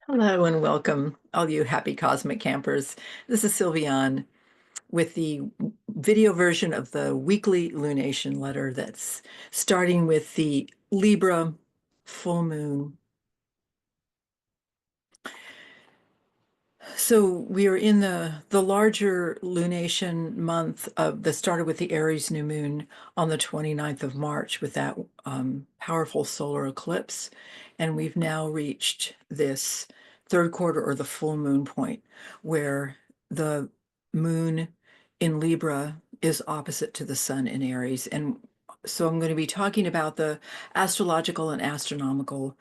Hello and welcome, all you happy cosmic campers. This is Silvianne with the video version of the weekly lunation letter that's starting with the Libra full moon. So we are in the larger lunation month that started with the Aries new moon on the 29th of March with that powerful solar eclipse. And we've now reached this third quarter or the full moon point where the moon in Libra is opposite to the sun in Aries. And so I'm going to be talking about the astrological and astronomical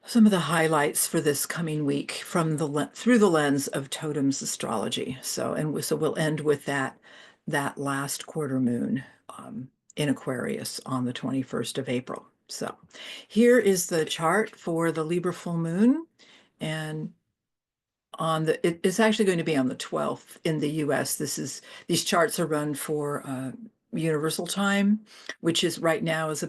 some of the highlights for this coming week from through the lens of totems astrology. So we'll end with that last quarter moon in Aquarius on the 21st of April. So here is the chart for the Libra full moon, and it's actually going to be on the 12th in the US. These charts are run for universal time, which is right now is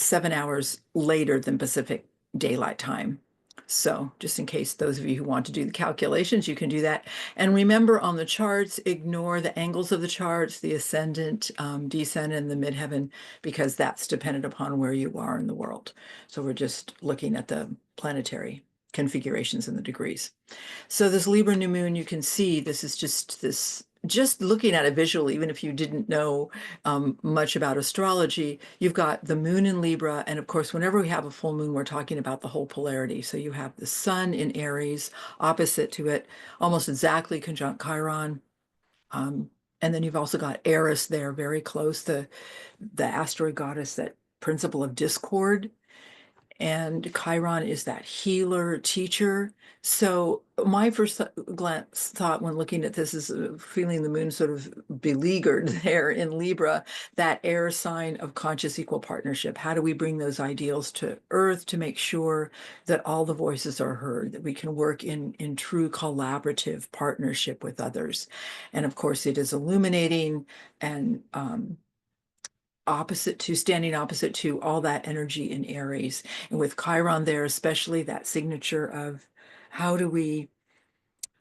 7 hours later than Pacific Daylight Time. So just in case those of you who want to do the calculations, you can do that. And remember, on the charts, ignore the angles of the charts, the ascendant, descendant, and the midheaven, because that's dependent upon where you are in the world. So we're just looking at the planetary configurations and the degrees. So this Libra new moon, you can see this is just looking at it visually, even if you didn't know much about astrology, you've got the moon in Libra. And of course, whenever we have a full moon, we're talking about the whole polarity. So you have the sun in Aries, opposite to it, almost exactly conjunct Chiron. And then you've also got Eris there, very close, the asteroid goddess, that principle of discord. And Chiron is that healer teacher. So my first glance thought when looking at this is feeling the moon sort of beleaguered there in Libra, that air sign of conscious equal partnership. How do we bring those ideals to Earth to make sure that all the voices are heard, that we can work in true collaborative partnership with others? And of course, it is illuminating and standing opposite to all that energy in Aries. And with Chiron there, especially that signature of how do we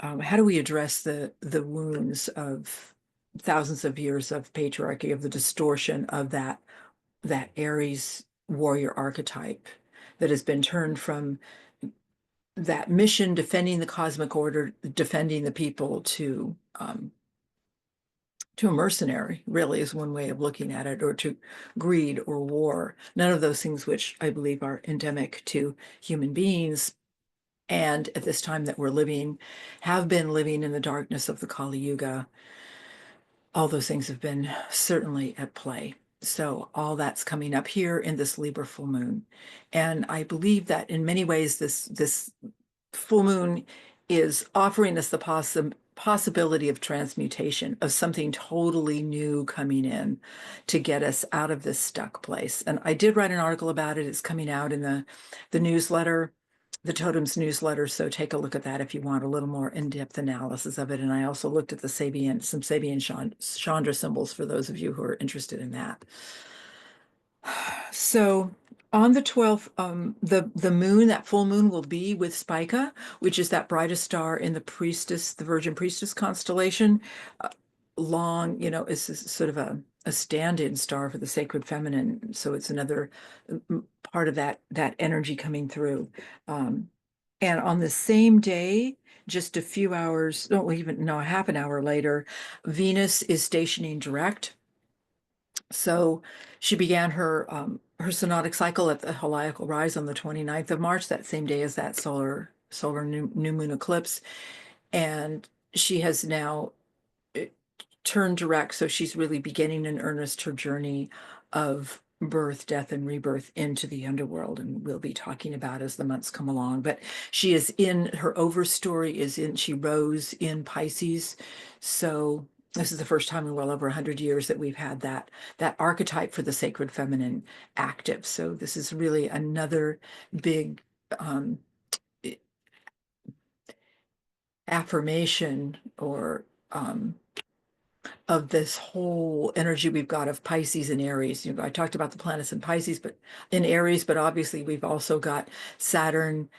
address the wounds of thousands of years of patriarchy, of the distortion of that Aries warrior archetype that has been turned from that mission, defending the cosmic order, defending the people, to a mercenary, really, is one way of looking at it, or to greed or war. None of those things which I believe are endemic to human beings. And at this time that we're living, have been living in the darkness of the Kali Yuga, all those things have been certainly at play. So all that's coming up here in this Libra full moon. And I believe that in many ways, this full moon is offering us the possibility of transmutation, of something totally new coming in to get us out of this stuck place. And I did write an article about it. It's coming out in the newsletter, the Totems newsletter. So take a look at that if you want a little more in-depth analysis of it. And I also looked at some Sabian Chandra symbols for those of you who are interested in that. So on the 12th, the moon, that full moon, will be with Spica, which is that brightest star in the Virgin Priestess constellation. Uh, Long, it's sort of a stand-in star for the sacred feminine. So it's another part of that energy coming through. And on the same day, just a few hours, no, even no, a half an hour later, Venus is stationing direct. So she began her synodic cycle at the heliacal rise on the 29th of March, that same day as that solar new moon eclipse. And she has now uh, turned direct. So she's really beginning in earnest her journey of birth, death, and rebirth into the underworld. And we'll be talking about as the months come along. But she is in her overstory she rose in Pisces. So this is the first time in well over 100 years that we've had that archetype for the sacred feminine active. So this is really another big um, affirmation or of this whole energy we've got of Pisces and Aries. I talked about the planets in Pisces, but in Aries, but obviously we've also got Saturn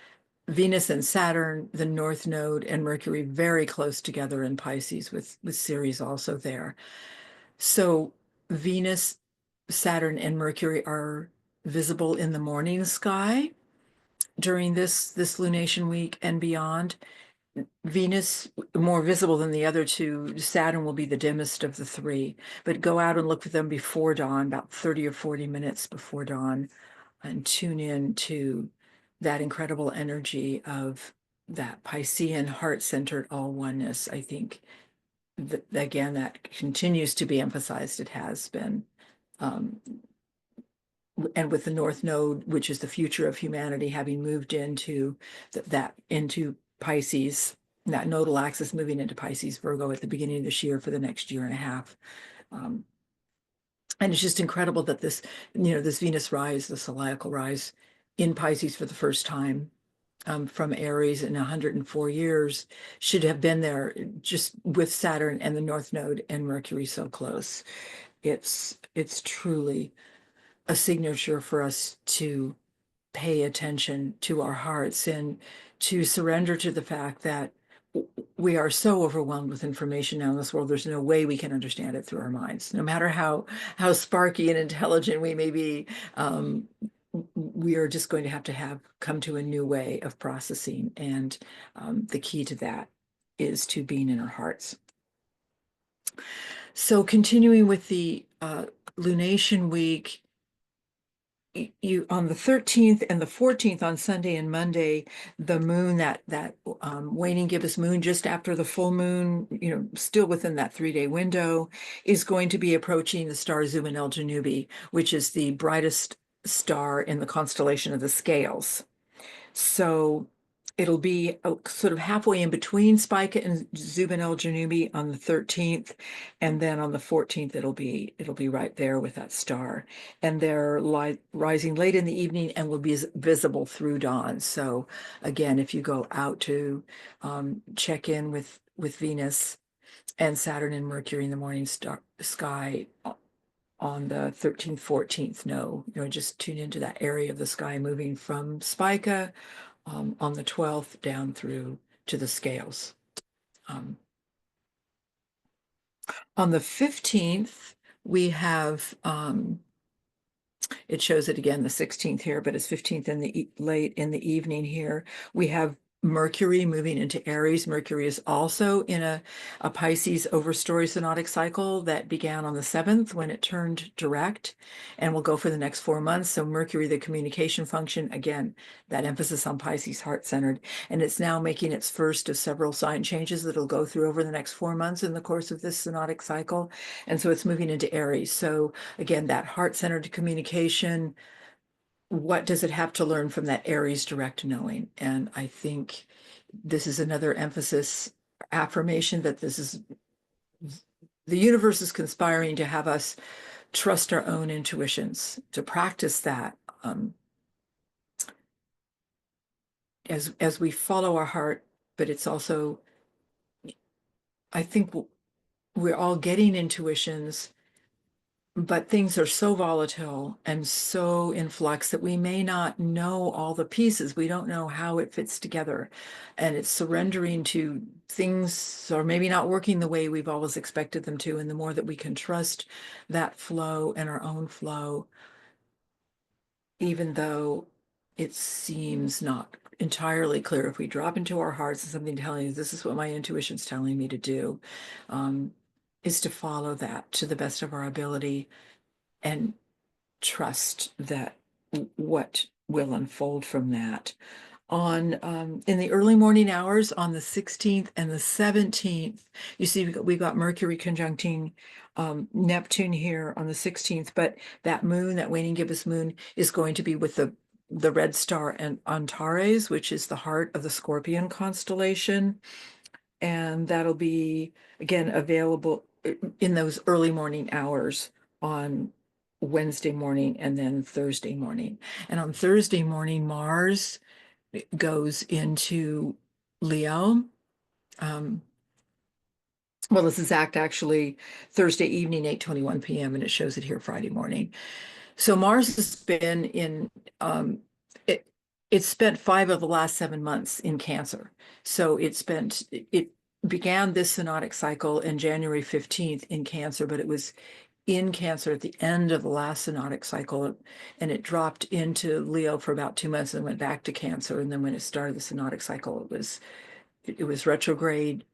Venus and Saturn, the North Node, and Mercury very close together in Pisces with Ceres also there. So Venus, Saturn, and Mercury are visible in the morning sky during this lunation week and beyond. Venus more visible than the other two. Saturn will be the dimmest of the three, but go out and look for them before dawn, about 30 or 40 minutes before dawn, and tune in to that incredible energy of that Piscean heart-centered all oneness. I think that, again, that continues to be emphasized. It has been. Um, and with the North Node, which is the future of humanity, having moved into that into Pisces, that nodal axis moving into Pisces, Virgo at the beginning of this year for the next year and a half. Um, and it's just incredible that this Venus rise, the zodiacal rise in Pisces for the first time from Aries in 104 years should have been there just with Saturn and the North Node and Mercury so close. It's truly a signature for us to pay attention to our hearts and to surrender to the fact that we are so overwhelmed with information now in this world. There's no way we can understand it through our minds, no matter how sparky and intelligent we may be. We are just going to have come to a new way of processing, and the key to that is to being in our hearts. So continuing with the lunation week, you on the 13th and the 14th, on Sunday and Monday, the moon, that waning gibbous moon just after the full moon, still within that 3-day window, is going to be approaching the star Zubin El Janubi, which is the brightest star in the constellation of the Scales. So it'll be sort of halfway in between Spica and Zubin El Janubi on the 13th, and then on the 14th it'll be right there with that star. And they're rising late in the evening and will be visible through dawn. So again, if you go out to check in with Venus and Saturn and Mercury in the morning sky on the 13th, 14th, just tune into that area of the sky moving from Spica on the 12th down through to the Scales. On the 15th, we have, it shows it again, the 16th here, but it's 15th in the late in the evening here. We have Mercury moving into Aries. Mercury is also in a Pisces overstory synodic cycle that began on the 7th when it turned direct and will go for the next 4 months. So Mercury, the communication function, again, that emphasis on Pisces heart-centered, and it's now making its first of several sign changes that'll go through over the next 4 months in the course of this synodic cycle. And so it's moving into Aries. So again, that heart-centered communication, what does it have to learn from that Aries direct knowing? And I think this is another emphasis, affirmation that the universe is conspiring to have us trust our own intuitions, to practice that as we follow our heart. But it's also, I think we're all getting intuitions, but things are so volatile and so in flux that we may not know all the pieces. We don't know how it fits together. And it's surrendering to things are maybe not working the way we've always expected them to. And the more that we can trust that flow and our own flow, even though it seems not entirely clear, if we drop into our hearts and something telling us this is what my intuition's telling me to do, is to follow that to the best of our ability and trust that what will unfold from that. In the early morning hours on the 16th and the 17th, you see we got Mercury conjuncting Neptune here on the 16th, but that moon, that waning gibbous moon, is going to be with the red star and Antares, which is the heart of the Scorpion constellation. And that'll be, again, available in those early morning hours on Wednesday morning and then Thursday morning. And on Thursday morning, Mars goes into Leo. Well, this is actually Thursday evening, 8:21 p.m., and it shows it here Friday morning. So Mars has been in It spent 5 of the last 7 months in Cancer. So it began this synodic cycle in January 15th in Cancer, but it was in Cancer at the end of the last synodic cycle, and it dropped into Leo for about 2 months and went back to Cancer. And then when it started the synodic cycle, it was retrograde,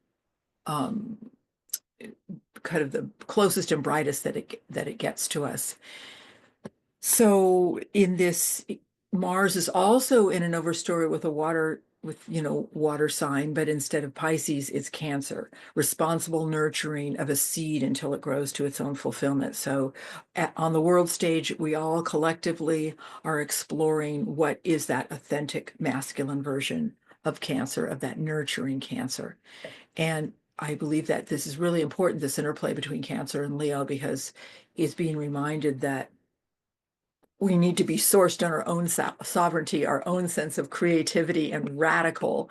um, kind of the closest and brightest that it gets to us. So in this, Mars is also in an overstory with water sign, but instead of Pisces, it's Cancer, responsible nurturing of a seed until it grows to its own fulfillment. So on the world stage, we all collectively are exploring what is that authentic masculine version of Cancer, of that nurturing Cancer. And I believe that this is really important, this interplay between Cancer and Leo, because it's being reminded that we need to be sourced on our own sovereignty, our own sense of creativity and radical,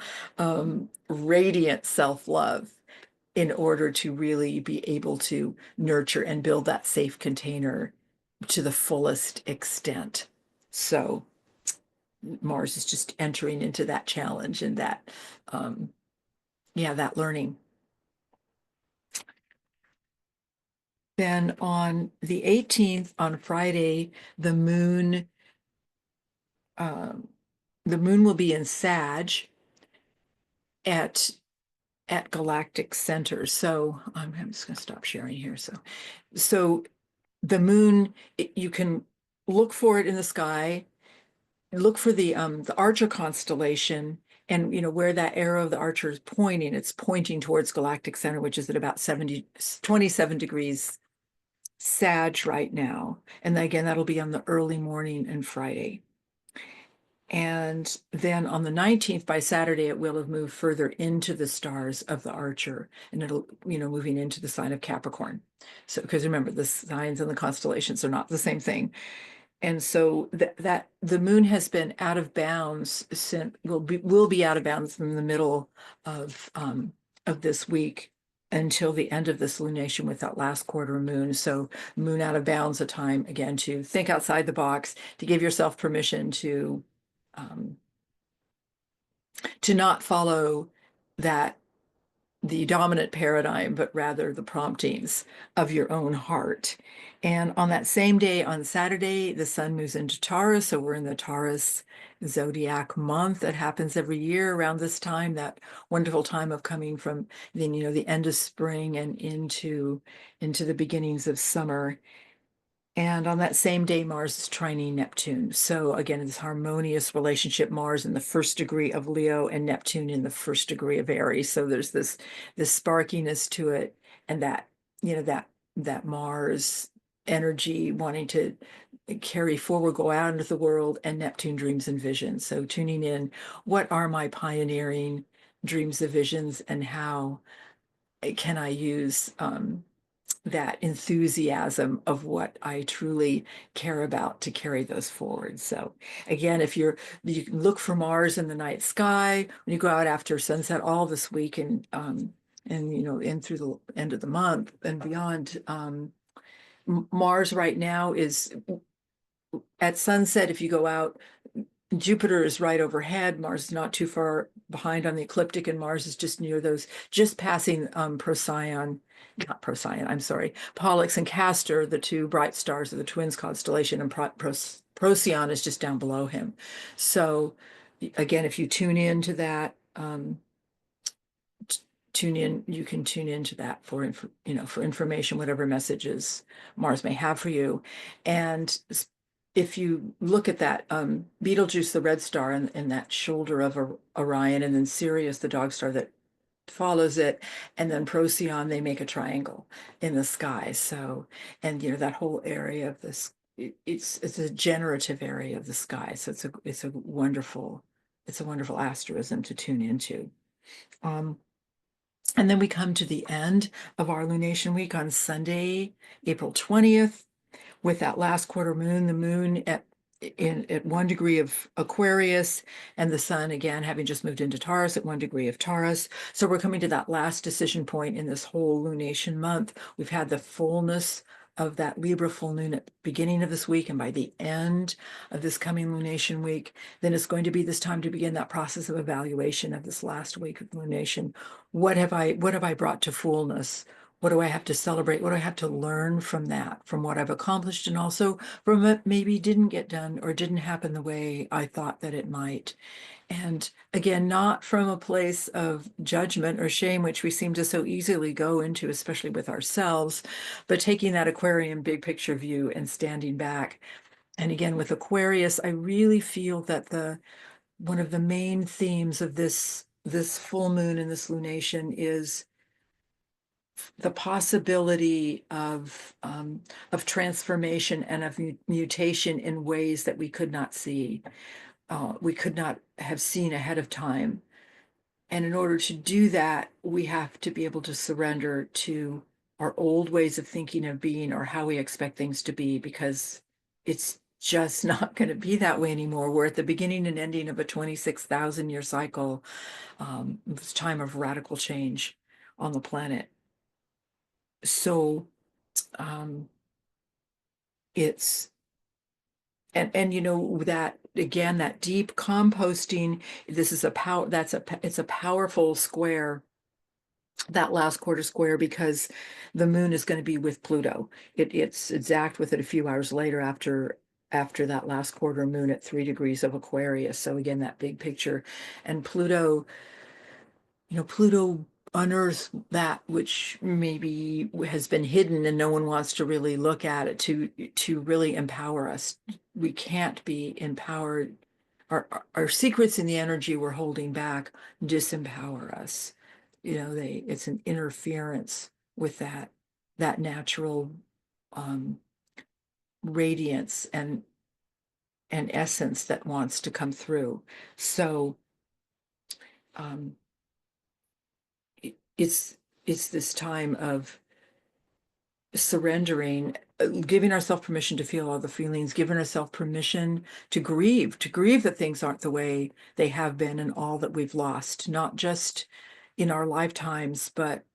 radiant self-love in order to really be able to nurture and build that safe container to the fullest extent. So Mars is just entering into that challenge and um, that learning. Then on the 18th, on Friday, the moon um, the moon will be in Sag at galactic center. So I'm just going to stop sharing here. So the moon, you can look for it in the sky, look for the Archer constellation, and where that arrow of the Archer is pointing, it's pointing towards galactic center, which is at about 27 degrees Sag right now. And again, that'll be on the early morning and Friday. And then on the 19th, by Saturday, it will have moved further into the stars of the Archer, and it'll, moving into the sign of Capricorn. So, because remember, the signs and the constellations are not the same thing. And so that the moon has been out of bounds since will be out of bounds from the middle of this week until the end of this lunation with that last quarter moon. So moon out of bounds, a time again to think outside the box, to give yourself permission um, to not follow the dominant paradigm, but rather the promptings of your own heart. And on that same day, on Saturday, the sun moves into Taurus. So we're in the Taurus zodiac month that happens every year around this time, that wonderful time of coming from the end of spring and into the beginnings of summer. And on that same day, Mars is trining Neptune. So again, this harmonious relationship, Mars in the first degree of Leo and Neptune in the first degree of Aries. So there's this sparkiness to it, and that Mars energy wanting to carry forward, go out into the world, and Neptune dreams and visions. So tuning in, what are my pioneering dreams of visions, and how can I use that enthusiasm of what I truly care about to carry those forward. So again, if you can look for Mars in the night sky when you go out after sunset all this week, and in through the end of the month and beyond. Mars right now is at sunset. If you go out, Jupiter is right overhead. Mars is not too far behind on the ecliptic, and Mars is just near those, just passing not Procyon, I'm sorry, Pollux and Castor, the two bright stars of the Twins constellation, and Procyon is just down below him. So again, if you tune into that, you can tune into that for information, whatever messages Mars may have for you. And if you look at that Betelgeuse, the red star, in that shoulder of Orion, and then Sirius, the dog star that follows it, and then Procyon, they make a triangle in the sky. So, and that whole area of this, it's a generative area of the sky. So it's a wonderful asterism to tune into. And then we come to the end of our lunation week on Sunday, April 20th, with that last quarter moon, the moon at 1 degree of Aquarius, and the sun again having just moved into Taurus at 1 degree of Taurus. So we're coming to that last decision point in this whole lunation month. We've had the fullness of that Libra full moon at the beginning of this week and by the end of this coming lunation week, then it's going to be this time to begin that process of evaluation of this last week of lunation. What have I brought to fullness? What do I have to celebrate? What do I have to learn from that, from what I've accomplished, and also from what maybe didn't get done or didn't happen the way I thought that it might? And again, not from a place of judgment or shame, which we seem to so easily go into, especially with ourselves, but taking that Aquarian big picture view and standing back. And again, with Aquarius, I really feel that one of the main themes of this full moon and this lunation is the possibility of transformation and of mutation in ways that we could not see, we could not have seen ahead of time. And in order to do that, we have to be able to surrender to our old ways of thinking of being or how we expect things to be, because it's just not going to be that way anymore. We're at the beginning and ending of a 26,000-year cycle, this time of radical change on the planet. So it's and that again, that deep composting, this is a power it's a powerful square, that last quarter square, because the moon is going to be with Pluto. It's exact with it a few hours later after that last quarter moon at 3 degrees of Aquarius. So again, that big picture. And Pluto unearths that which maybe has been hidden and no one wants to really look at it, to really empower us. We can't be empowered. Our secrets in the energy we're holding back disempower us. It's an interference with that natural um, radiance and essence that wants to come through. So um, it's this time of surrendering, giving ourselves permission to feel all the feelings, giving ourselves permission to grieve that things aren't the way they have been and all that we've lost, not just in our lifetimes, but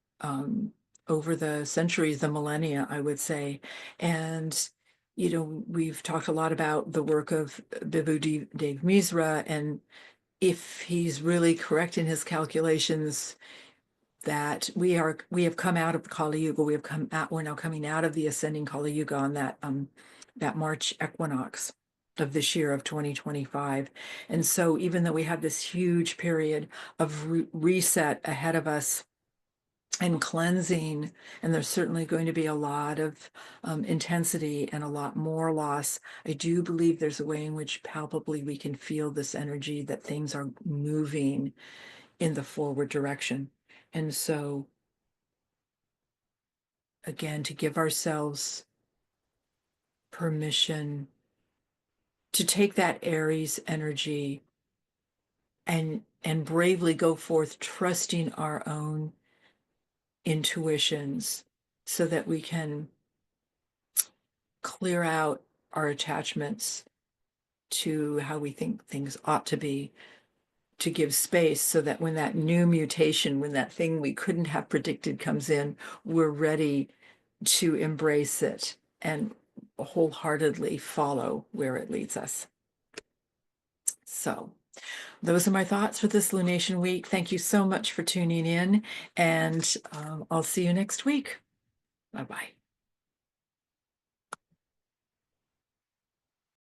over the centuries, the millennia, I would say. And we've talked a lot about the work of Dave Misra, and if he's really correct in his calculations, that we have come out of the Kali Yuga. We're now coming out of the ascending Kali Yuga on that March equinox of this year of 2025. And so even though we have this huge period of reset ahead of us and cleansing, and there's certainly going to be a lot of intensity and a lot more loss, I do believe there's a way in which palpably we can feel this energy that things are moving in the forward direction. And so, again, to give ourselves permission to take that Aries energy and bravely go forth, trusting our own intuitions, so that we can clear out our attachments to how we think things ought to be, to give space so that when that new mutation, when that thing we couldn't have predicted comes in, we're ready to embrace it and wholeheartedly follow where it leads us. So those are my thoughts for this Lunation week. Thank you so much for tuning in, and I'll see you next week. Bye-bye.